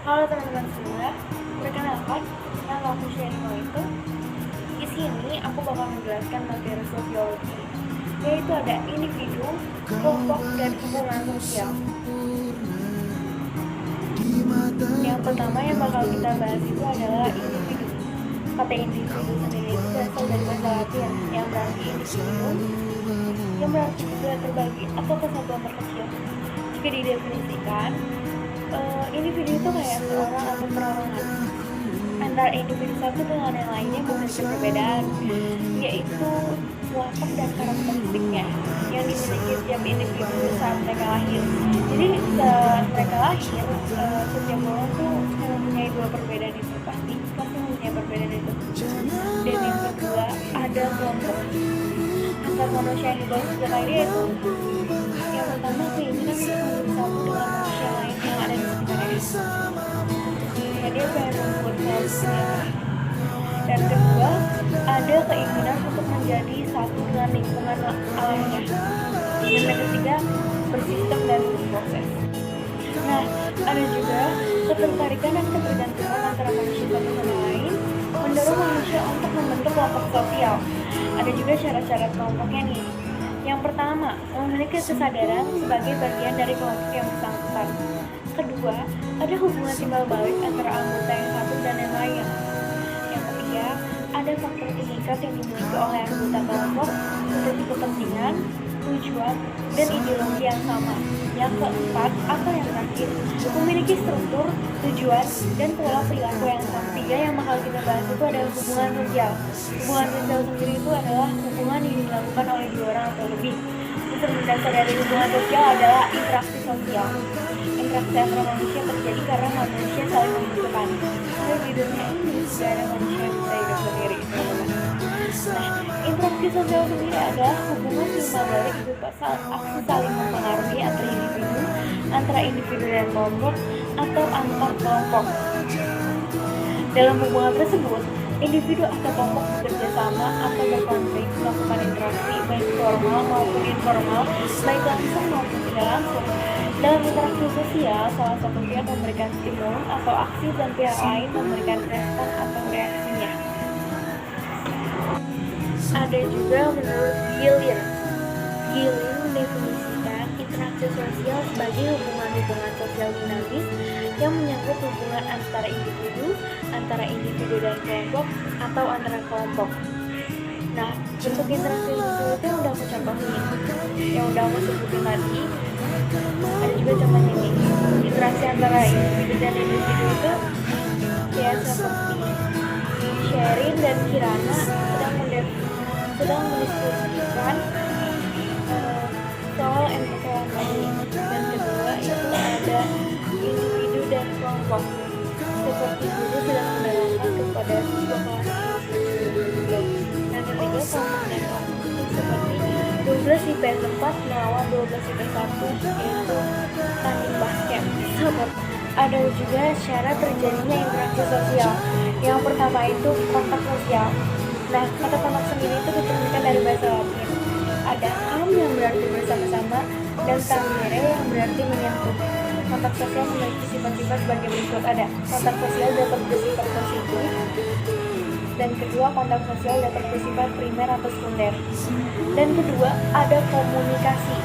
Halo teman-teman semua, perkenalkan, nama aku Shenko itu. Di sini aku bakal menjelaskan materi sosiologi, yaitu ada individu, kelompok, dan hubungan sosial. Yang pertama yang bakal kita bahas itu adalah individu. Kata individu sendiri itu berasal dari bahasa Latin yang berarti individu, yang berarti sudah terbagi atau kesatuan terkecil. Jika didefinisikan, individu itu kayak seorang atau perorangan. Antara individu satu dengan yang lainnya memiliki perbedaan, yaitu watak dan karakteristiknya yang dimiliki setiap individu saat mereka lahir. Jadi saat mereka lahir, setiap orang tuh mempunyai dua perbedaan itu, pasti mempunyai perbedaan itu. Dan yang kedua, ada kelompok antar manusia yang dibawa sejak lahir, yaitu yang pertama keinginan untuk bersatu dengan manusia lain yang ada di sekitarnya. Ya, dia pengen membuat solusinya. Dan kedua, ada keinginan untuk menjadi satu dengan lingkungan alamnya. Dan yang ketiga, bersistem dan berproses. Nah, ada juga ketertarikan dan ketergantungan antara manusia satu sama lain mendorong manusia untuk membentuk kelompok sosial. Ada juga syarat-syarat kelompoknya nih. Yang pertama, memiliki kesadaran sebagai bagian dari kelompok yang bersangkutan. Kedua, ada hubungan timbal balik antara anggota yang satu dan yang lain. Yang ketiga, ada faktor tingkat yang dimiliki oleh anggota kelompok seperti kepentingan, tujuan, dan ideologi yang sama. Yang keempat, atau yang terakhir, memiliki struktur, tujuan, dan pola perilaku yang sama. Tiga yang bakal kita bahas itu adalah hubungan sosial. Hubungan sosial sendiri itu adalah hubungan yang dilakukan oleh dua orang atau lebih. Unsur mendasar dari hubungan sosial adalah interaksi sosial. Interaksi antara manusia terjadi karena manusia saling membutuhkan. Karena di dunia ini tidak ada manusia yang bisa hidup sendiri. Nah, interaksi sosial sendiri adalah hubungan timbal balik berupa aksi saling mempengaruhi antara individu dan kelompok atau antar kelompok. Dalam hubungan tersebut, individu atau kelompok bekerja sama atau berkonflik melakukan interaksi baik formal maupun informal, baik langsung maupun tidak langsung. Dalam interaksi sosial, salah satu pihak memberikan stimulus atau aksi dan pihak lain memberikan respon atau reaksinya. Ada juga menurut Gillian mendefinisikan interaksi sosial sebagai hubungan sosial dinamis yang menyangkut hubungan antara individu dan kelompok atau antara kelompok. Nah, bentuk interaksi sosial itu yang udah aku contohin, yang udah aku sebutin tadi. Ada juga contohnya nih, interaksi antara individu dan individu itu ya seperti Sherin dan Kirana sedang mendiskusikan soal environment. Dan kedua itu ada individu dan kelompok, seperti guru sedang menerangkan kepada siswa kelas. Dan ketiga kelompok dan kelompok itu seperti 12 IPS 4 melawan 12 IPS 1, yaitu tanding basket. Ada juga syarat terjadinya interaksi sosial. Yang pertama itu kontak sosial. Nah, kata kontak sendiri itu diterjemahkan dari bahasa Latin. Ada am yang berarti bersama-sama dan tangere yang berarti menyangkut. Kontak sosial memiliki sifat-sifat sebagai berikut. Ada kontak sosial dapat bersifat positif, dan kedua kontak sosial dapat bersifat primer atau sekunder. Dan kedua ada komunikasi.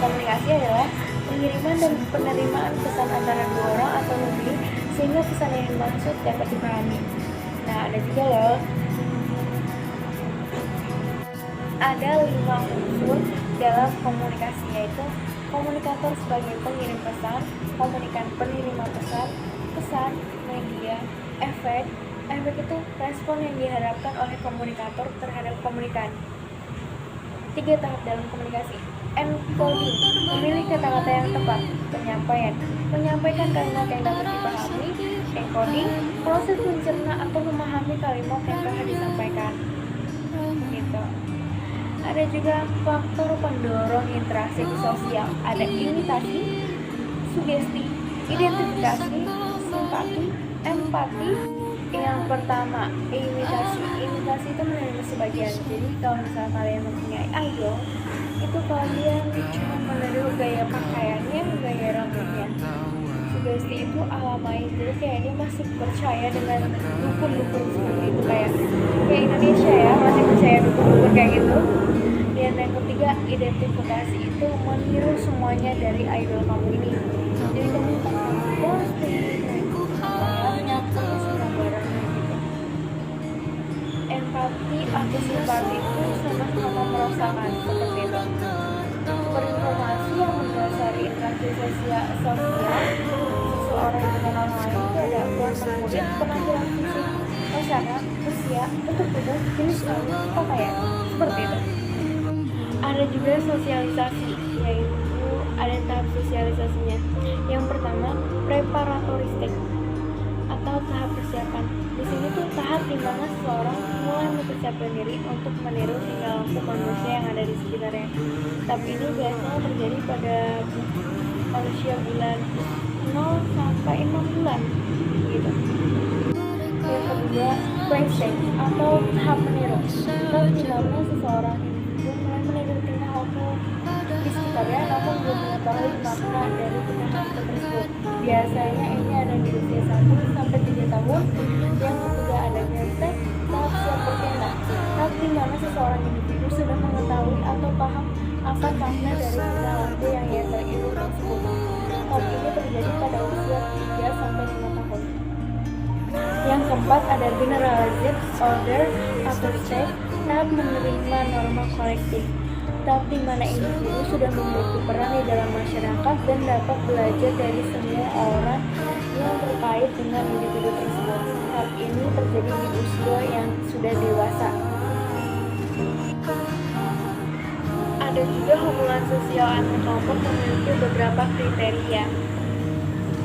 Komunikasi adalah pengiriman dan penerimaan pesan antara dua orang atau lebih sehingga pesan yang dimaksud dapat dipahami. Nah, ada juga loh, ada 5 unsur dalam komunikasi, yaitu komunikator sebagai pengirim pesan, komunikan penerima pesan, pesan, media, efek itu respon yang diharapkan oleh komunikator terhadap komunikan. 3 tahap dalam komunikasi. Encoding, memilih kata-kata yang tepat. Penyampaian, menyampaikan kalimat yang dapat dipahami. Encoding, proses mencerna atau memahami kalimat yang telah disampaikan. Gitu. Ada juga faktor pendorong interaksi sosial. Ada imitasi, sugesti, identifikasi, simpati, empati. Yang pertama, imitasi. Imitasi itu menerima sebagian. Jadi kalau misalnya kalian mempunyai idol, itu kalian cuma meniru gaya pakaiannya, gaya rambutnya. sugesti itu alami, jadi kayak dia masih percaya dengan dukun-dukun seperti itu, kayak Indonesia ya masih percaya dukun-dukun kayak gitu. Dan yang ketiga, identifikasi itu meniru semuanya dari idol kamu ini. Jadi kamu posting banyak terus barang gitu. Empati atau simpati itu sama-sama merasakan seperti itu. Berinformasi yang mendasari interaksi sosial seseorang dengan orang lain itu ada warna kulit, penampilan fisik, masyarakat, usia, bentuk tubuh, jenis kelamin, pakaian, seperti itu. Ada juga sosialisasi, yaitu ada tahap sosialisasinya. Yang pertama, preparatory stage atau tahap persiapan. Di sini tuh tahap dimana seseorang mulai mempersiapkan diri untuk meniru tingkah laku manusia yang ada di sekitarnya. Tapi ini biasanya terjadi pada manusia bulan 0 sampai 6 bulan gitu. Yang kedua, pre-stage atau tahap meniru. Tahap dimana seseorang individu mulai meniru tingkah laku di sekitarnya namun belum mengetahui makna dari tingkah laku tersebut. Biasanya ini ada di usia 1 sampai 3 tahun. Yang ketiga ada pre-stage, tahap siap bertindak. Tahap dimana seseorang individu sudah mengetahui atau paham apa makna dari tingkah laku yang ia teriru tersebut. Tahap ini terjadi pada usia 3 sampai 5 tahun. Yang keempat ada generalized order atau stage, tahap menerima norma kolektif. Tahap di mana individu sudah memiliki peran di dalam masyarakat dan dapat belajar dari semua orang yang terkait dengan individu tersebut. Tahap ini terjadi di usia yang sudah dewasa. Ada juga hubungan sosial antar kelompok memiliki beberapa kriteria.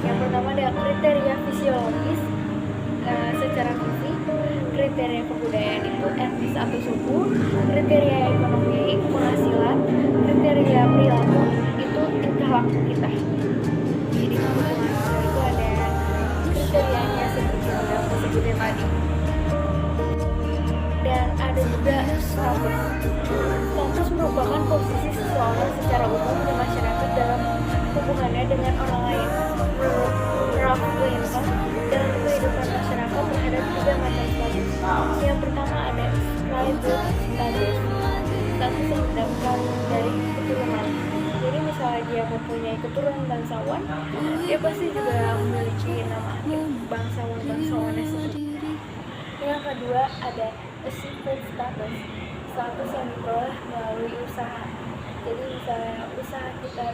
Yang pertama ada kriteria fisiologis, secara fisik, kriteria kebudayaan itu etnis atau suku, kriteria ekonomi penghasilan, kriteria perilaku itu tingkah laku kita. Jadi hubungan sosial itu ada kriterianya seperti yang udah aku sebutin tadi. Dan ada juga status. Status merupakan posisi seseorang secara umum di masyarakat dalam hubungannya dengan orang lain. Menurut Ralph Williamson, dalam kehidupan masyarakat terhadap 3 macam status. Yang pertama ada tribal status, status yang didapatkan dari keturunan. Jadi misalnya dia mempunyai keturunan bangsawan, dia pasti juga memiliki nama bangsawan-bangsawannya seperti itu. Yang kedua ada achievement status, status yang diperoleh melalui usaha. Jadi misalnya usaha kita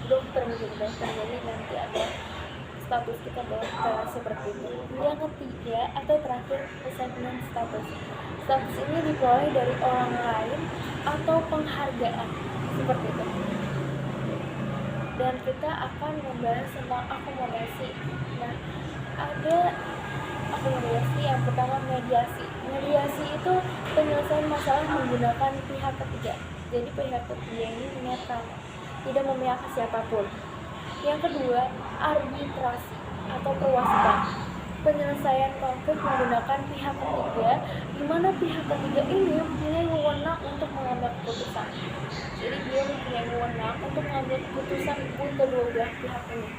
dokter menjadi dokter, jadi nanti ada status kita dokter seperti itu. Yang ketiga atau terakhir achievement status, status ini diperoleh dari orang lain atau penghargaan seperti itu. Dan kita akan membahas tentang akomodasi. Nah, ada akomodasi yang pertama mediasi. Mediasi itu penyelesaian masalah menggunakan pihak ketiga. Jadi pihak ketiga ini netral, tidak memihak ke siapapun. Yang kedua, arbitrasi atau perwasitan. Penyelesaian konflik menggunakan pihak ketiga, di mana pihak ketiga ini mempunyai wewenang untuk mengambil keputusan. Jadi dia mempunyai wewenang untuk mengambil keputusan untuk kedua belah pihak ini.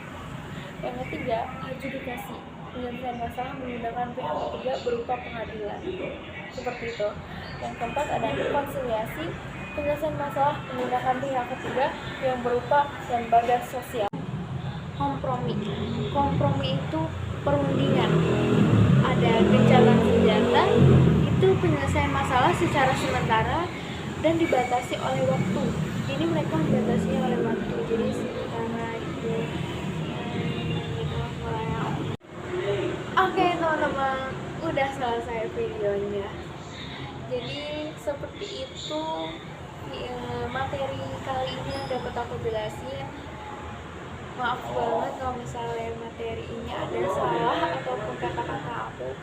Yang ketiga, adjudikasi. Penyelesaian masalah menggunakan pihak ketiga berupa pengadilan. Seperti itu. Yang keempat ada konsiliasi. Penyelesaian masalah menggunakan pihak ketiga yang berupa lembaga sosial. Kompromi. Kompromi itu perundingan. Ada gencatan senjata, itu penyelesaian masalah secara sementara dan dibatasi oleh waktu. Jadi mereka dibatasi oleh waktu. Jadi sementara itu. Oke teman-teman, udah selesai videonya. Jadi seperti itu materi kali ini yang dapat aku jelasin. Maaf banget kalau misalnya materi ini ada salah ataupun kata-kata aku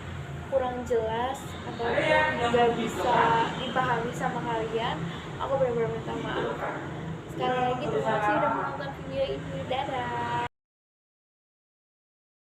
kurang jelas atau nggak bisa dipahami sama kalian. Aku benar-benar minta maaf. Sekali lagi terima kasih udah menonton video ini. Dadah.